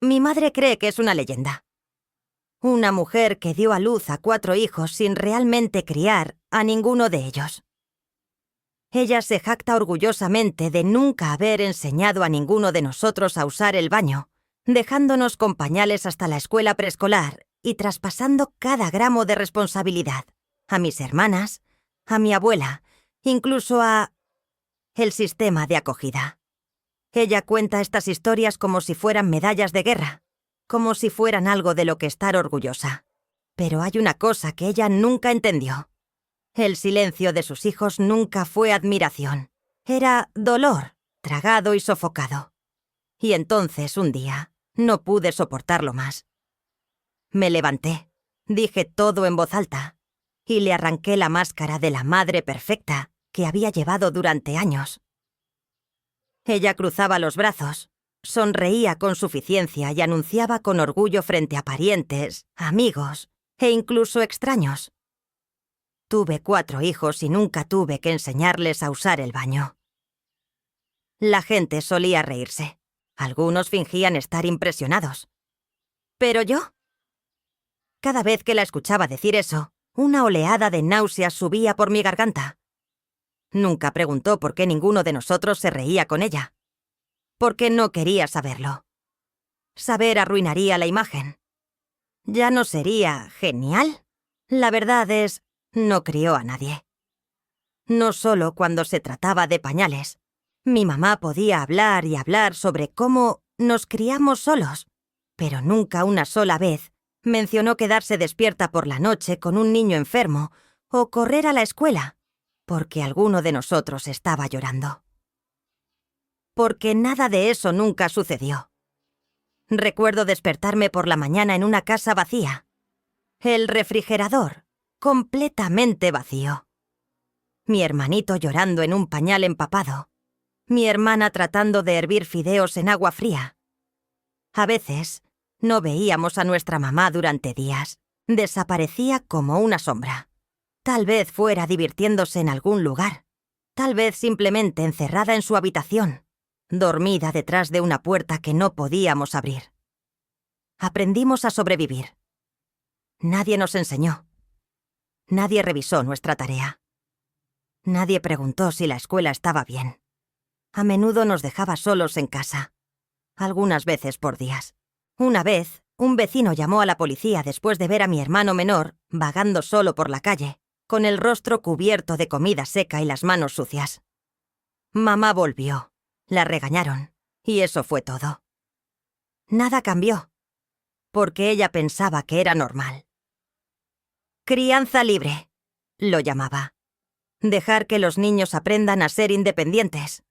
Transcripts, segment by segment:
Mi madre cree que es una leyenda. Una mujer que dio a luz a 4 hijos sin realmente criar a ninguno de ellos. Ella se jacta orgullosamente de nunca haber enseñado a ninguno de nosotros a usar el baño, dejándonos con pañales hasta la escuela preescolar y traspasando cada gramo de responsabilidad. A mis hermanas, a mi abuela, incluso a el sistema de acogida. Ella cuenta estas historias como si fueran medallas de guerra, como si fueran algo de lo que estar orgullosa. Pero hay una cosa que ella nunca entendió. El silencio de sus hijos nunca fue admiración. Era dolor, tragado y sofocado. Y entonces, un día, no pude soportarlo más. Me levanté, dije todo en voz alta, y le arranqué la máscara de la madre perfecta que había llevado durante años. Ella cruzaba los brazos, sonreía con suficiencia y anunciaba con orgullo frente a parientes, amigos e incluso extraños: tuve 4 hijos y nunca tuve que enseñarles a usar el baño. La gente solía reírse. Algunos fingían estar impresionados. ¿Pero yo? Cada vez que la escuchaba decir eso, una oleada de náuseas subía por mi garganta. Nunca preguntó por qué ninguno de nosotros se reía con ella. Porque no quería saberlo. Saber arruinaría la imagen. ¿Ya no sería genial? La verdad es, no crió a nadie. No solo cuando se trataba de pañales. Mi mamá podía hablar y hablar sobre cómo nos criamos solos, pero nunca una sola vez mencionó quedarse despierta por la noche con un niño enfermo o correr a la escuela porque alguno de nosotros estaba llorando. Porque nada de eso nunca sucedió. Recuerdo despertarme por la mañana en una casa vacía. El refrigerador, completamente vacío. Mi hermanito llorando en un pañal empapado. Mi hermana tratando de hervir fideos en agua fría. A veces, no veíamos a nuestra mamá durante días. Desaparecía como una sombra. Tal vez fuera divirtiéndose en algún lugar. Tal vez simplemente encerrada en su habitación, dormida detrás de una puerta que no podíamos abrir. Aprendimos a sobrevivir. Nadie nos enseñó. Nadie revisó nuestra tarea. Nadie preguntó si la escuela estaba bien. A menudo nos dejaba solos en casa. Algunas veces por días. Una vez, un vecino llamó a la policía después de ver a mi hermano menor vagando solo por la calle, con el rostro cubierto de comida seca y las manos sucias. Mamá volvió. La regañaron. Y eso fue todo. Nada cambió. Porque ella pensaba que era normal. Crianza libre, lo llamaba. Dejar que los niños aprendan a ser independientes.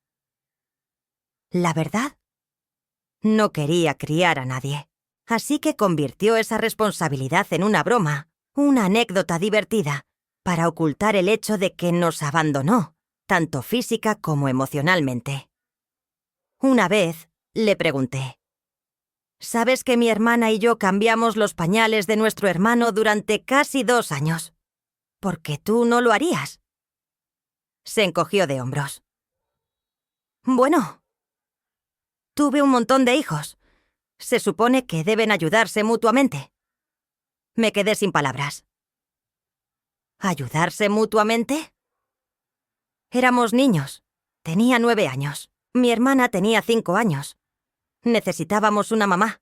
La verdad, no quería criar a nadie. Así que convirtió esa responsabilidad en una broma, una anécdota divertida, para ocultar el hecho de que nos abandonó, tanto física como emocionalmente. Una vez, le pregunté: ¿sabes que mi hermana y yo cambiamos los pañales de nuestro hermano durante casi 2 años? ¿Por qué tú no lo harías? Se encogió de hombros. Bueno, tuve un montón de hijos. Se supone que deben ayudarse mutuamente. Me quedé sin palabras. ¿Ayudarse mutuamente? Éramos niños. Tenía 9 años. Mi hermana tenía 5 años. Necesitábamos una mamá.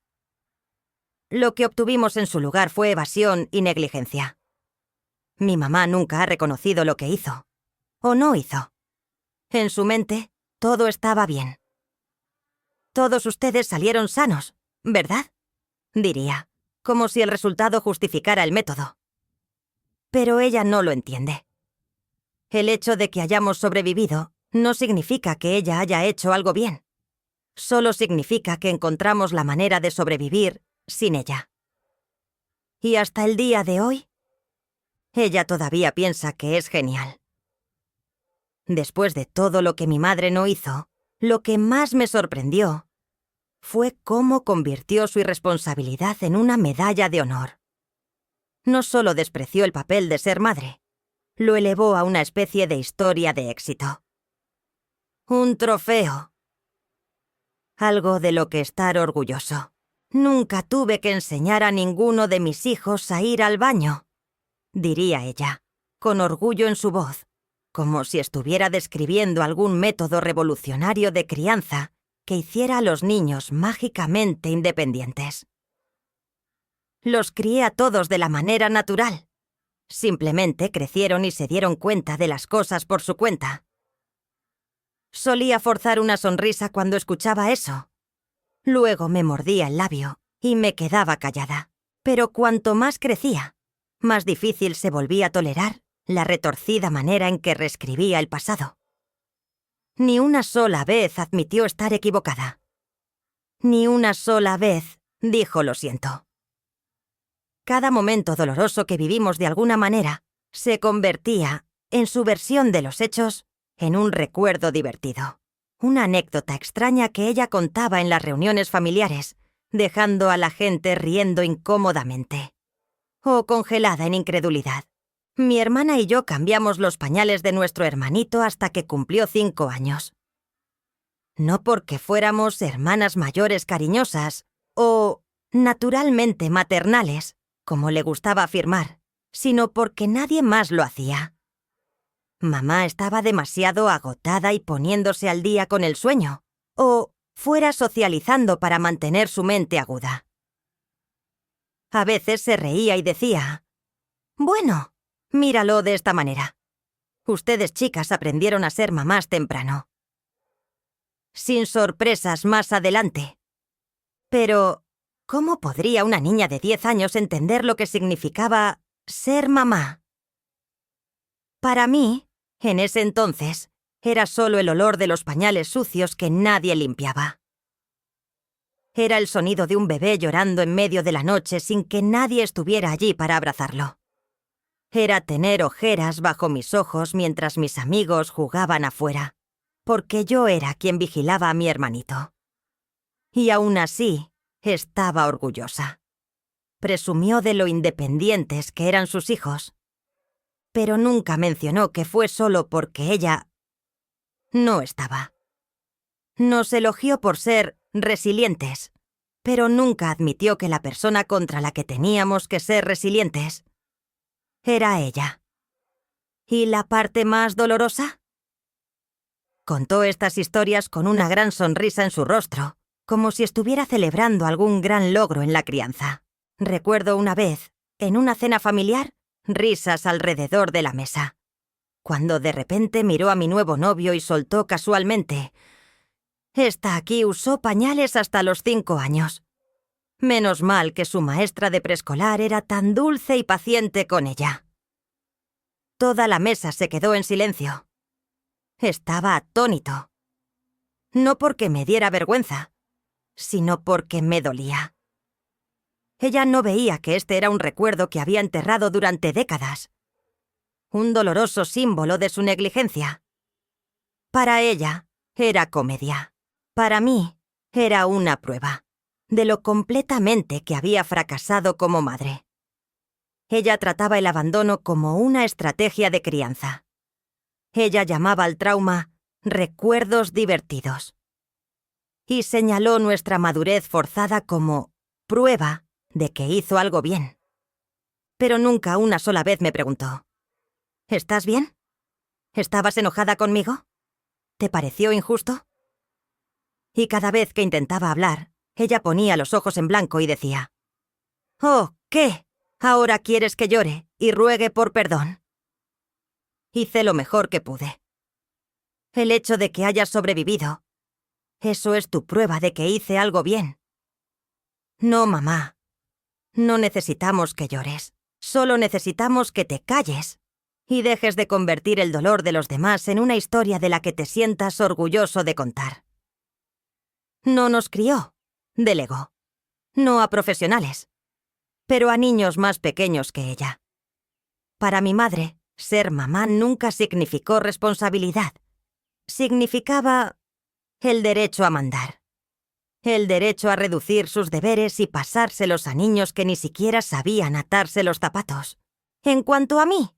Lo que obtuvimos en su lugar fue evasión y negligencia. Mi mamá nunca ha reconocido lo que hizo. O no hizo. En su mente, todo estaba bien. Todos ustedes salieron sanos, ¿verdad? Diría, como si el resultado justificara el método. Pero ella no lo entiende. El hecho de que hayamos sobrevivido no significa que ella haya hecho algo bien. Solo significa que encontramos la manera de sobrevivir sin ella. Y hasta el día de hoy, ella todavía piensa que es genial. Después de todo lo que mi madre no hizo, lo que más me sorprendió fue cómo convirtió su irresponsabilidad en una medalla de honor. No solo despreció el papel de ser madre, lo elevó a una especie de historia de éxito. Un trofeo. Algo de lo que estar orgulloso. Nunca tuve que enseñar a ninguno de mis hijos a ir al baño, diría ella, con orgullo en su voz, como si estuviera describiendo algún método revolucionario de crianza que hiciera a los niños mágicamente independientes. Los crié a todos de la manera natural. Simplemente crecieron y se dieron cuenta de las cosas por su cuenta. Solía forzar una sonrisa cuando escuchaba eso. Luego me mordía el labio y me quedaba callada. Pero cuanto más crecía, más difícil se volvía a tolerar la retorcida manera en que reescribía el pasado. Ni una sola vez admitió estar equivocada. Ni una sola vez dijo lo siento. Cada momento doloroso que vivimos de alguna manera se convertía, en su versión de los hechos, en un recuerdo divertido. Una anécdota extraña que ella contaba en las reuniones familiares, dejando a la gente riendo incómodamente. O congelada en incredulidad. Mi hermana y yo cambiamos los pañales de nuestro hermanito hasta que cumplió 5 años. No porque fuéramos hermanas mayores cariñosas o naturalmente maternales, como le gustaba afirmar, sino porque nadie más lo hacía. Mamá estaba demasiado agotada y poniéndose al día con el sueño, o fuera socializando para mantener su mente aguda. A veces se reía y decía: «Bueno, míralo de esta manera. Ustedes chicas aprendieron a ser mamás temprano. Sin sorpresas más adelante. Pero, ¿cómo podría una niña de 10 años entender lo que significaba ser mamá? Para mí, en ese entonces, era solo el olor de los pañales sucios que nadie limpiaba. Era el sonido de un bebé llorando en medio de la noche sin que nadie estuviera allí para abrazarlo. Era tener ojeras bajo mis ojos mientras mis amigos jugaban afuera, porque yo era quien vigilaba a mi hermanito. Y aún así, estaba orgullosa. Presumió de lo independientes que eran sus hijos, pero nunca mencionó que fue solo porque ella no estaba. Nos elogió por ser resilientes, pero nunca admitió que la persona contra la que teníamos que ser resilientes era ella. ¿Y la parte más dolorosa? Contó estas historias con una gran sonrisa en su rostro, como si estuviera celebrando algún gran logro en la crianza. Recuerdo una vez, en una cena familiar, risas alrededor de la mesa, cuando de repente miró a mi nuevo novio y soltó casualmente: «Esta aquí usó pañales hasta los 5 años. Menos mal que su maestra de preescolar era tan dulce y paciente con ella». Toda la mesa se quedó en silencio. Estaba atónito. No porque me diera vergüenza, sino porque me dolía. Ella no veía que este era un recuerdo que había enterrado durante décadas. Un doloroso símbolo de su negligencia. Para ella, era comedia. Para mí, era una prueba de lo completamente que había fracasado como madre. Ella trataba el abandono como una estrategia de crianza. Ella llamaba al trauma recuerdos divertidos. Y señaló nuestra madurez forzada como prueba de que hizo algo bien. Pero nunca una sola vez me preguntó: «¿Estás bien? ¿Estabas enojada conmigo? ¿Te pareció injusto?» Y cada vez que intentaba hablar, ella ponía los ojos en blanco y decía: «Oh, ¿qué? ¿Ahora quieres que llore y ruegue por perdón?» Hice lo mejor que pude. El hecho de que hayas sobrevivido, eso es tu prueba de que hice algo bien. No, mamá. No necesitamos que llores. Solo necesitamos que te calles y dejes de convertir el dolor de los demás en una historia de la que te sientas orgulloso de contar. No nos crió, delegó. No a profesionales, pero a niños más pequeños que ella. Para mi madre, ser mamá nunca significó responsabilidad. Significaba el derecho a mandar. El derecho a reducir sus deberes y pasárselos a niños que ni siquiera sabían atarse los zapatos. En cuanto a mí,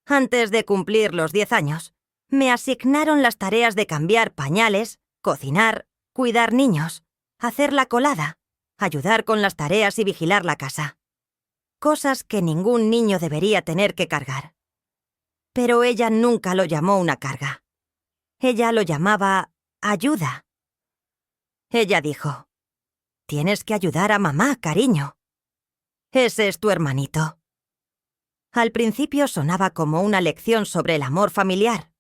antes de cumplir los 10 años, me asignaron las tareas de cambiar pañales, cocinar, cuidar niños, hacer la colada, ayudar con las tareas y vigilar la casa. Cosas que ningún niño debería tener que cargar. Pero ella nunca lo llamó una carga. Ella lo llamaba ayuda. Ella dijo: «Tienes que ayudar a mamá, cariño. Ese es tu hermanito». Al principio sonaba como una lección sobre el amor familiar.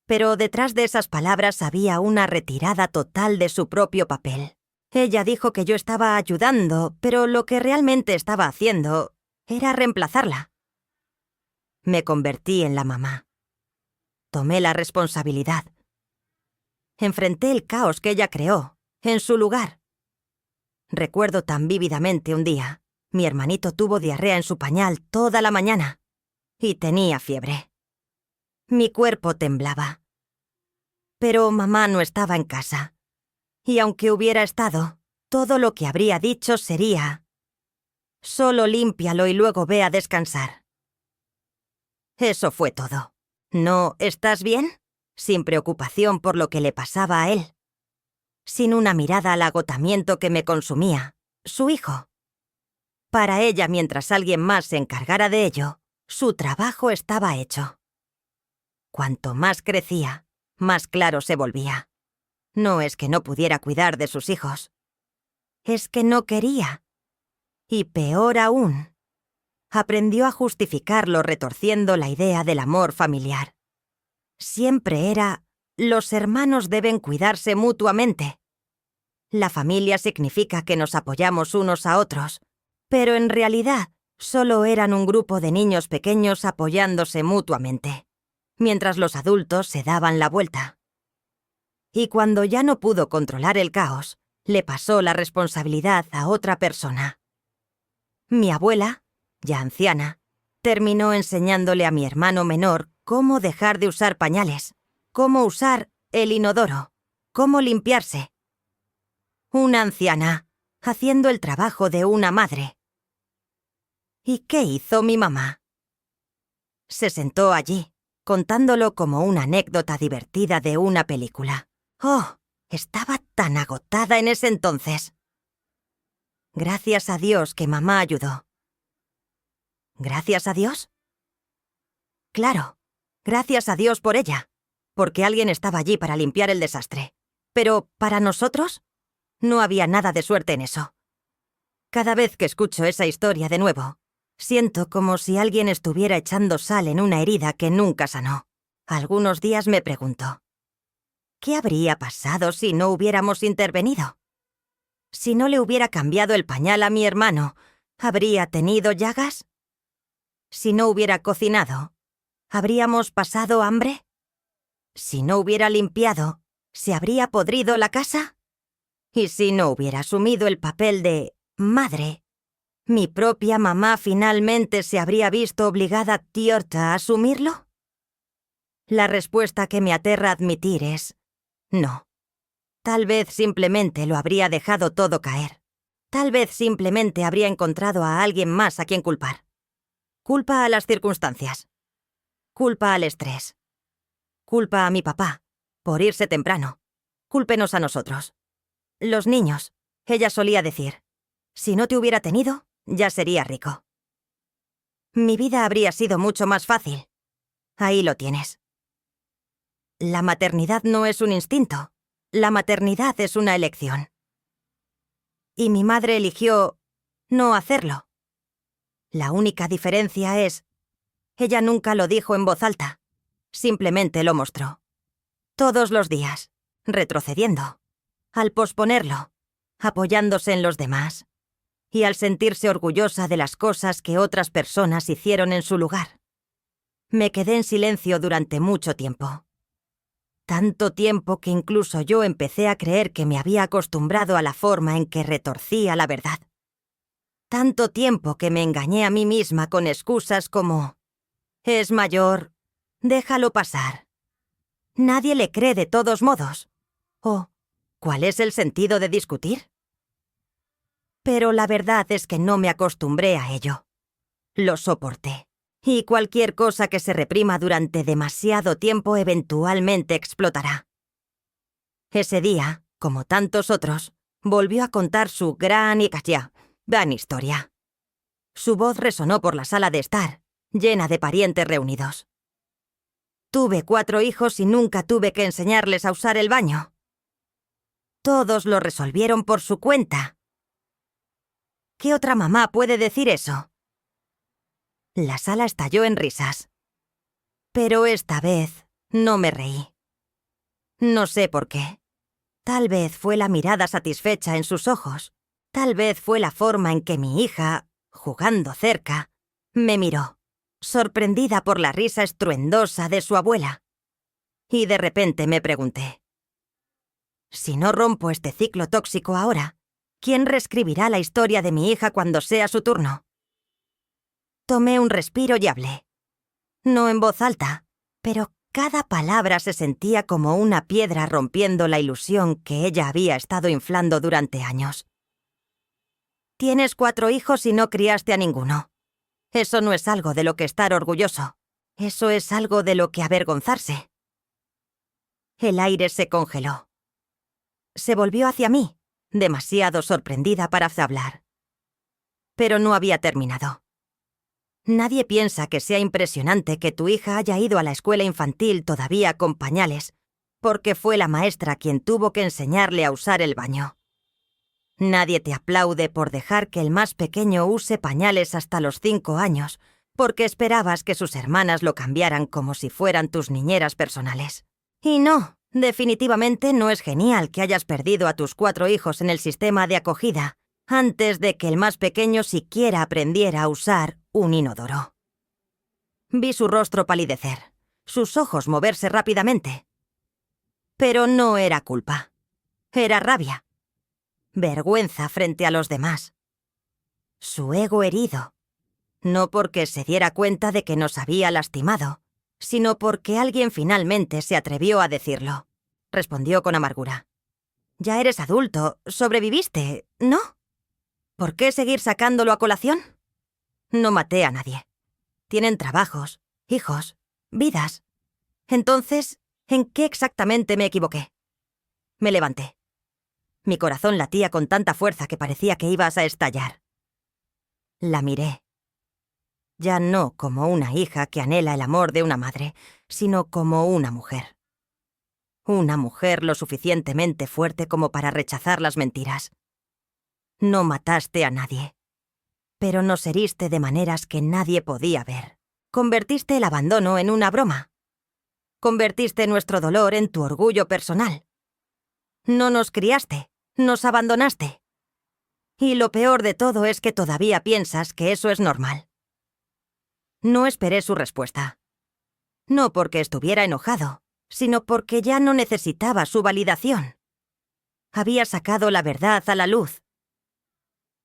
Pero detrás de esas palabras había una retirada total de su propio papel. Ella dijo que yo estaba ayudando, pero lo que realmente estaba haciendo era reemplazarla. Me convertí en la mamá. Tomé la responsabilidad. Enfrenté el caos que ella creó, en su lugar. Recuerdo tan vívidamente un día. Mi hermanito tuvo diarrea en su pañal toda la mañana. Y tenía fiebre. Mi cuerpo temblaba. Pero mamá no estaba en casa. Y aunque hubiera estado, todo lo que habría dicho sería: «Solo límpialo y luego ve a descansar». Eso fue todo. No, ¿estás bien? Sin preocupación por lo que le pasaba a él. Sin una mirada al agotamiento que me consumía, su hijo. Para ella, mientras alguien más se encargara de ello, su trabajo estaba hecho. Cuanto más crecía, más claro se volvía. No es que no pudiera cuidar de sus hijos. Es que no quería. Y peor aún, aprendió a justificarlo retorciendo la idea del amor familiar. Siempre era: los hermanos deben cuidarse mutuamente. La familia significa que nos apoyamos unos a otros, pero en realidad solo eran un grupo de niños pequeños apoyándose mutuamente, mientras los adultos se daban la vuelta. Y cuando ya no pudo controlar el caos, le pasó la responsabilidad a otra persona. Mi abuela, ya anciana, terminó enseñándole a mi hermano menor cómo dejar de usar pañales, cómo usar el inodoro, cómo limpiarse. Una anciana, haciendo el trabajo de una madre. ¿Y qué hizo mi mamá? Se sentó allí, contándolo como una anécdota divertida de una película. ¡Oh! Estaba tan agotada en ese entonces. Gracias a Dios que mamá ayudó. ¿Gracias a Dios? Claro, gracias a Dios por ella, porque alguien estaba allí para limpiar el desastre. Pero, ¿para nosotros? No había nada de suerte en eso. Cada vez que escucho esa historia de nuevo, siento como si alguien estuviera echando sal en una herida que nunca sanó. Algunos días me pregunto: ¿qué habría pasado si no hubiéramos intervenido? Si no le hubiera cambiado el pañal a mi hermano, ¿habría tenido llagas? Si no hubiera cocinado, ¿habríamos pasado hambre? Si no hubiera limpiado, ¿se habría podrido la casa? Y si no hubiera asumido el papel de madre, ¿mi propia mamá finalmente se habría visto obligada a asumirlo? La respuesta que me aterra admitir es: no. Tal vez simplemente lo habría dejado todo caer. Tal vez simplemente habría encontrado a alguien más a quien culpar. Culpa a las circunstancias. Culpa al estrés. Culpa a mi papá, por irse temprano. Cúlpenos a nosotros. Los niños, ella solía decir: si no te hubiera tenido, ya sería rico. Mi vida habría sido mucho más fácil. Ahí lo tienes. La maternidad no es un instinto. La maternidad es una elección. Y mi madre eligió no hacerlo. La única diferencia es: ella nunca lo dijo en voz alta. Simplemente lo mostró. Todos los días, retrocediendo. Al posponerlo, apoyándose en los demás. Y al sentirse orgullosa de las cosas que otras personas hicieron en su lugar. Me quedé en silencio durante mucho tiempo. Tanto tiempo que incluso yo empecé a creer que me había acostumbrado a la forma en que retorcía la verdad. Tanto tiempo que me engañé a mí misma con excusas como: es mayor, déjalo pasar. Nadie le cree de todos modos. O, ¿cuál es el sentido de discutir? Pero la verdad es que no me acostumbré a ello. Lo soporté. Y cualquier cosa que se reprima durante demasiado tiempo eventualmente explotará. Ese día, como tantos otros, Volvió a contar su gran historia. Su voz resonó por la sala de estar, llena de parientes reunidos. Tuve 4 hijos y nunca tuve que enseñarles a usar el baño. Todos lo resolvieron por su cuenta. ¿Qué otra mamá puede decir eso? La sala estalló en risas. Pero esta vez no me reí. No sé por qué. Tal vez fue la mirada satisfecha en sus ojos. Tal vez fue la forma en que mi hija, jugando cerca, me miró, sorprendida por la risa estruendosa de su abuela. Y de repente me pregunté: si no rompo este ciclo tóxico ahora, ¿quién reescribirá la historia de mi hija cuando sea su turno? Tomé un respiro y hablé. No en voz alta, pero cada palabra se sentía como una piedra rompiendo la ilusión que ella había estado inflando durante años. Tienes 4 hijos y no criaste a ninguno. Eso no es algo de lo que estar orgulloso. Eso es algo de lo que avergonzarse. El aire se congeló. Se volvió hacia mí, demasiado sorprendida para hablar. Pero no había terminado. Nadie piensa que sea impresionante que tu hija haya ido a la escuela infantil todavía con pañales, porque fue la maestra quien tuvo que enseñarle a usar el baño. Nadie te aplaude por dejar que el más pequeño use pañales hasta los 5 años, porque esperabas que sus hermanas lo cambiaran como si fueran tus niñeras personales. Y no, definitivamente no es genial que hayas perdido a tus 4 hijos en el sistema de acogida antes de que el más pequeño siquiera aprendiera a usar un inodoro. Vi su rostro palidecer, sus ojos moverse rápidamente. Pero no era culpa. Era rabia. Vergüenza frente a los demás. Su ego herido. No porque se diera cuenta de que nos había lastimado, sino porque alguien finalmente se atrevió a decirlo. Respondió con amargura. Ya eres adulto, sobreviviste, ¿no? ¿Por qué seguir sacándolo a colación? No maté a nadie. Tienen trabajos, hijos, vidas. Entonces, ¿en qué exactamente me equivoqué? Me levanté. Mi corazón latía con tanta fuerza que parecía que ibas a estallar. La miré. Ya no como una hija que anhela el amor de una madre, sino como una mujer. Una mujer lo suficientemente fuerte como para rechazar las mentiras. No mataste a nadie, pero nos heriste de maneras que nadie podía ver. Convertiste el abandono en una broma. Convertiste nuestro dolor en tu orgullo personal. No nos criaste, nos abandonaste. Y lo peor de todo es que todavía piensas que eso es normal. No esperé su respuesta. No porque estuviera enojado, sino porque ya no necesitaba su validación. Había sacado la verdad a la luz.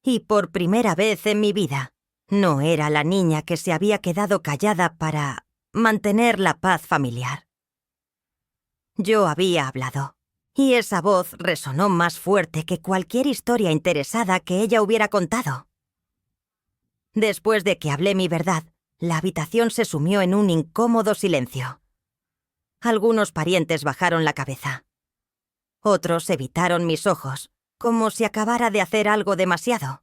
Y por primera vez en mi vida, no era la niña que se había quedado callada para mantener la paz familiar. Yo había hablado, y esa voz resonó más fuerte que cualquier historia interesada que ella hubiera contado. Después de que hablé mi verdad, la habitación se sumió en un incómodo silencio. Algunos parientes bajaron la cabeza. Otros evitaron mis ojos, como si acabara de hacer algo demasiado.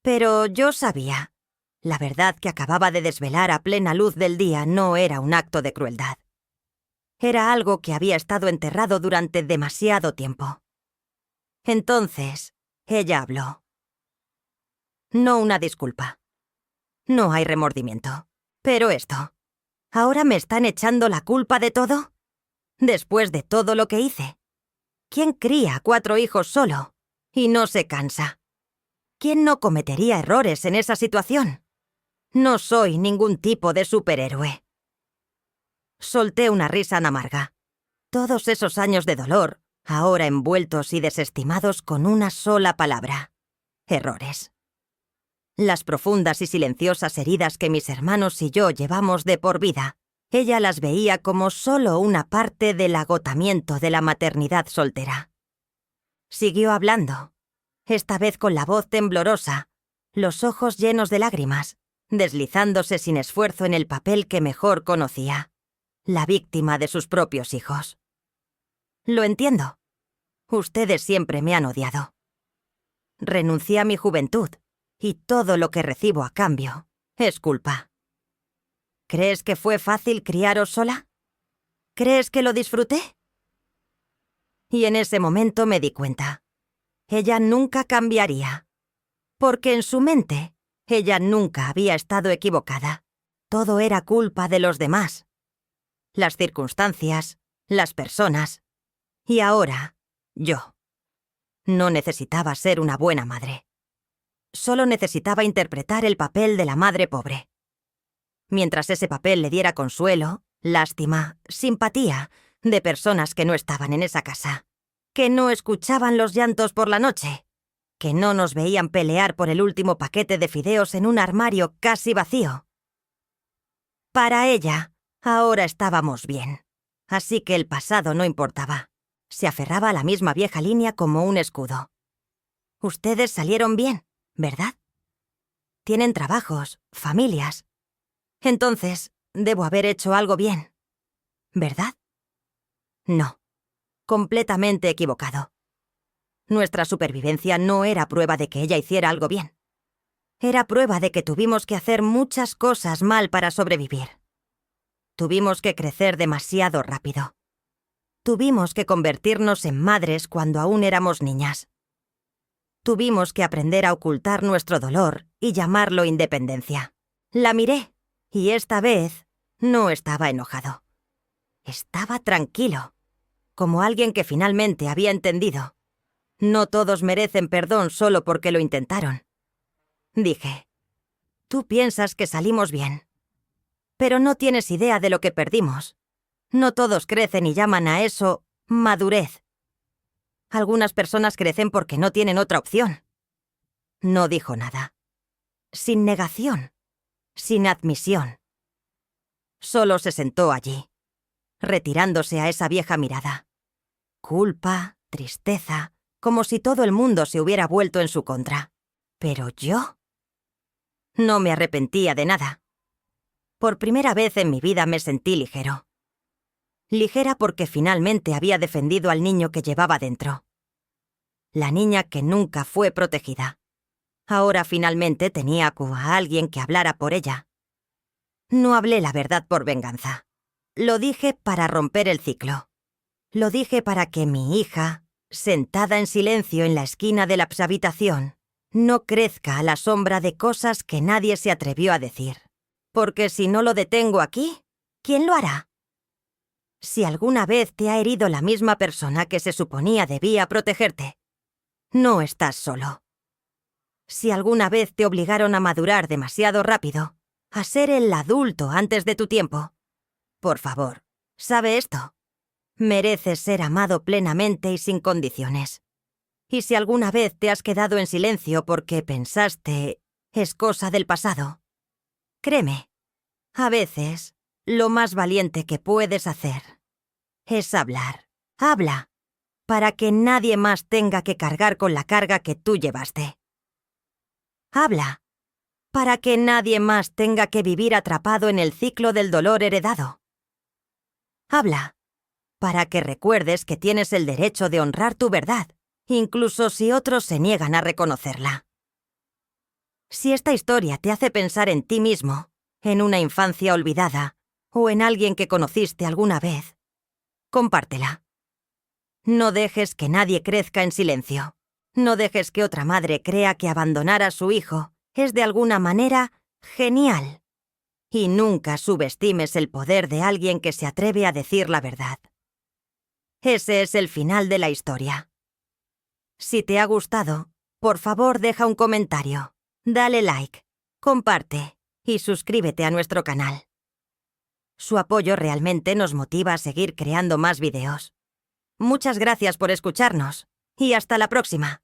Pero yo sabía. La verdad que acababa de desvelar a plena luz del día no era un acto de crueldad. Era algo que había estado enterrado durante demasiado tiempo. Entonces, ella habló. No una disculpa. No hay remordimiento. Pero esto. ¿Ahora me están echando la culpa de todo? Después de todo lo que hice. ¿Quién cría 4 hijos solo y no se cansa? ¿Quién no cometería errores en esa situación? No soy ningún tipo de superhéroe. Solté una risa amarga. Todos esos años de dolor, ahora envueltos y desestimados con una sola palabra. Errores. Las profundas y silenciosas heridas que mis hermanos y yo llevamos de por vida, ella las veía como solo una parte del agotamiento de la maternidad soltera. Siguió hablando, esta vez con la voz temblorosa, los ojos llenos de lágrimas, deslizándose sin esfuerzo en el papel que mejor conocía, la víctima de sus propios hijos. Lo entiendo. Ustedes siempre me han odiado. Renuncié a mi juventud, y todo lo que recibo a cambio es culpa. ¿Crees que fue fácil criaros sola? ¿Crees que lo disfruté? Y en ese momento me di cuenta. Ella nunca cambiaría. Porque en su mente, ella nunca había estado equivocada. Todo era culpa de los demás. Las circunstancias, las personas. Y ahora, yo. No necesitaba ser una buena madre. Solo necesitaba interpretar el papel de la madre pobre. Mientras ese papel le diera consuelo, lástima, simpatía de personas que no estaban en esa casa, que no escuchaban los llantos por la noche, que no nos veían pelear por el último paquete de fideos en un armario casi vacío. Para ella, ahora estábamos bien, así que el pasado no importaba. Se aferraba a la misma vieja línea como un escudo. Ustedes salieron bien, ¿verdad? Tienen trabajos, familias. Entonces, debo haber hecho algo bien, ¿verdad? No, completamente equivocado. Nuestra supervivencia no era prueba de que ella hiciera algo bien. Era prueba de que tuvimos que hacer muchas cosas mal para sobrevivir. Tuvimos que crecer demasiado rápido. Tuvimos que convertirnos en madres cuando aún éramos niñas. Tuvimos que aprender a ocultar nuestro dolor y llamarlo independencia. La miré, y esta vez no estaba enojado. Estaba tranquilo, como alguien que finalmente había entendido. No todos merecen perdón solo porque lo intentaron. Dije, tú piensas que salimos bien, pero no tienes idea de lo que perdimos. No todos crecen y llaman a eso madurez. Algunas personas crecen porque no tienen otra opción. No dijo nada. Sin negación. Sin admisión. Solo se sentó allí, retirándose a esa vieja mirada. Culpa, tristeza, como si todo el mundo se hubiera vuelto en su contra. Pero yo no me arrepentía de nada. Por primera vez en mi vida me sentí ligero. Ligera porque finalmente había defendido al niño que llevaba dentro. La niña que nunca fue protegida. Ahora finalmente tenía a alguien que hablara por ella. No hablé la verdad por venganza. Lo dije para romper el ciclo. Lo dije para que mi hija, sentada en silencio en la esquina de la habitación, no crezca a la sombra de cosas que nadie se atrevió a decir. Porque si no lo detengo aquí, ¿quién lo hará? Si alguna vez te ha herido la misma persona que se suponía debía protegerte, no estás solo. Si alguna vez te obligaron a madurar demasiado rápido, a ser el adulto antes de tu tiempo, por favor, ¿sabe esto? Mereces ser amado plenamente y sin condiciones. Y si alguna vez te has quedado en silencio porque pensaste es cosa del pasado, créeme, a veces lo más valiente que puedes hacer es hablar. Habla, para que nadie más tenga que cargar con la carga que tú llevaste. Habla, para que nadie más tenga que vivir atrapado en el ciclo del dolor heredado. Habla, para que recuerdes que tienes el derecho de honrar tu verdad, incluso si otros se niegan a reconocerla. Si esta historia te hace pensar en ti mismo, en una infancia olvidada, o en alguien que conociste alguna vez, compártela. No dejes que nadie crezca en silencio. No dejes que otra madre crea que abandonar a su hijo es de alguna manera genial. Y nunca subestimes el poder de alguien que se atreve a decir la verdad. Ese es el final de la historia. Si te ha gustado, por favor deja un comentario, dale like, comparte y suscríbete a nuestro canal. Su apoyo realmente nos motiva a seguir creando más videos. Muchas gracias por escucharnos y hasta la próxima.